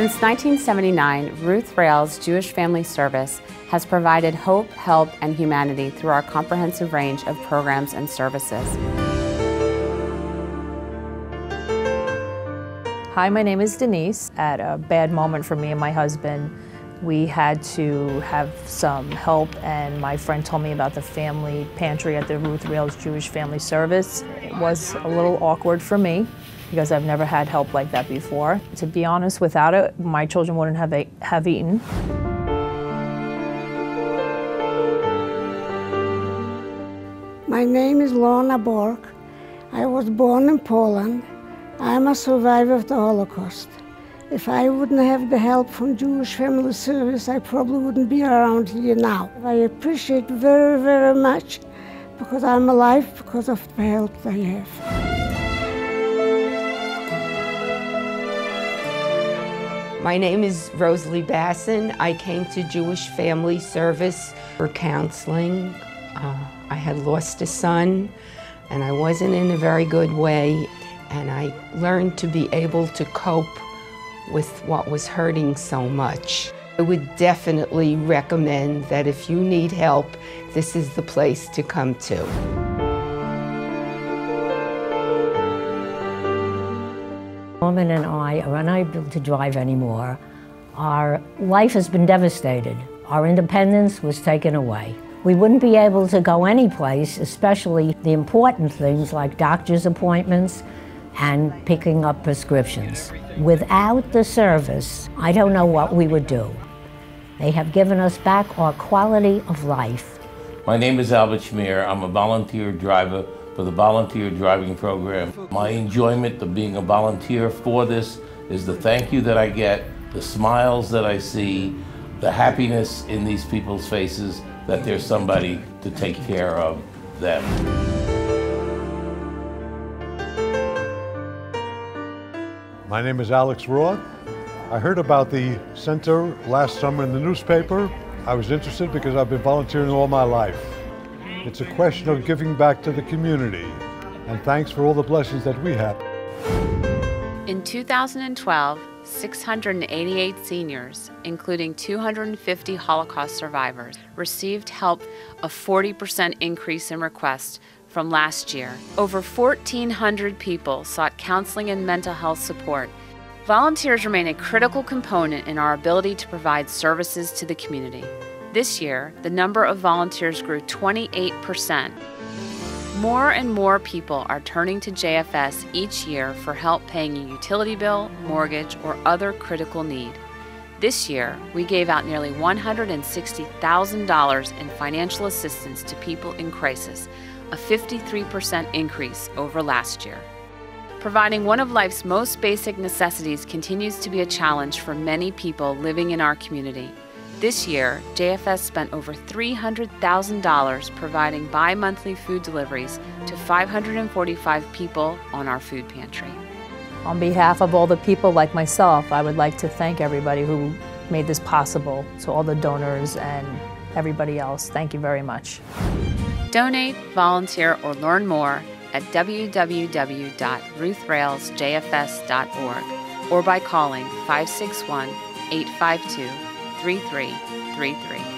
Since 1979, Ruth Rales Jewish Family Service has provided hope, help, and humanity through our comprehensive range of programs and services. Hi, my name is Denise. At a bad moment for me and my husband, we had to have some help, and my friend told me about the family pantry at the Ruth Rales Jewish Family Service. It was a little awkward for me because I've never had help like that before. To be honest, without it, my children wouldn't have eaten. My name is Lorna Bork. I was born in Poland. I'm a survivor of the Holocaust. If I wouldn't have the help from Jewish Family Service, I probably wouldn't be around here now. I appreciate very, very much because I'm alive because of the help I have. My name is Rosalie Basson. I came to Jewish Family Service for counseling. I had lost a son, and I wasn't in a very good way, and I learned to be able to cope with what was hurting so much. I would definitely recommend that if you need help, this is the place to come to. Norman and I are unable to drive anymore. Our life has been devastated. Our independence was taken away. We wouldn't be able to go any place, especially the important things like doctor's appointments and picking up prescriptions. Without the service, I don't know what we would do. They have given us back our quality of life. My name is Albert Schmier. I'm a volunteer driver for the volunteer driving program. My enjoyment of being a volunteer for this is the thank you that I get, the smiles that I see, the happiness in these people's faces that there's somebody to take care of them. My name is Alex Roth. I heard about the center last summer in the newspaper. I was interested because I've been volunteering all my life. It's a question of giving back to the community, and thanks for all the blessings that we have. In 2012, 688 seniors, including 250 Holocaust survivors, received help, a 40% increase in requests from last year. Over 1,400 people sought counseling and mental health support. Volunteers remain a critical component in our ability to provide services to the community. This year, the number of volunteers grew 28%. More and more people are turning to JFS each year for help paying a utility bill, mortgage, or other critical need. This year, we gave out nearly $160,000 in financial assistance to people in crisis, a 53% increase over last year. Providing one of life's most basic necessities continues to be a challenge for many people living in our community. This year, JFS spent over $300,000 providing bi-monthly food deliveries to 545 people on our food pantry. On behalf of all the people like myself, I would like to thank everybody who made this possible, to all the donors and everybody else. Thank you very much. Donate, volunteer, or learn more at www.ruthralesjfs.org or by calling 561-852-3333.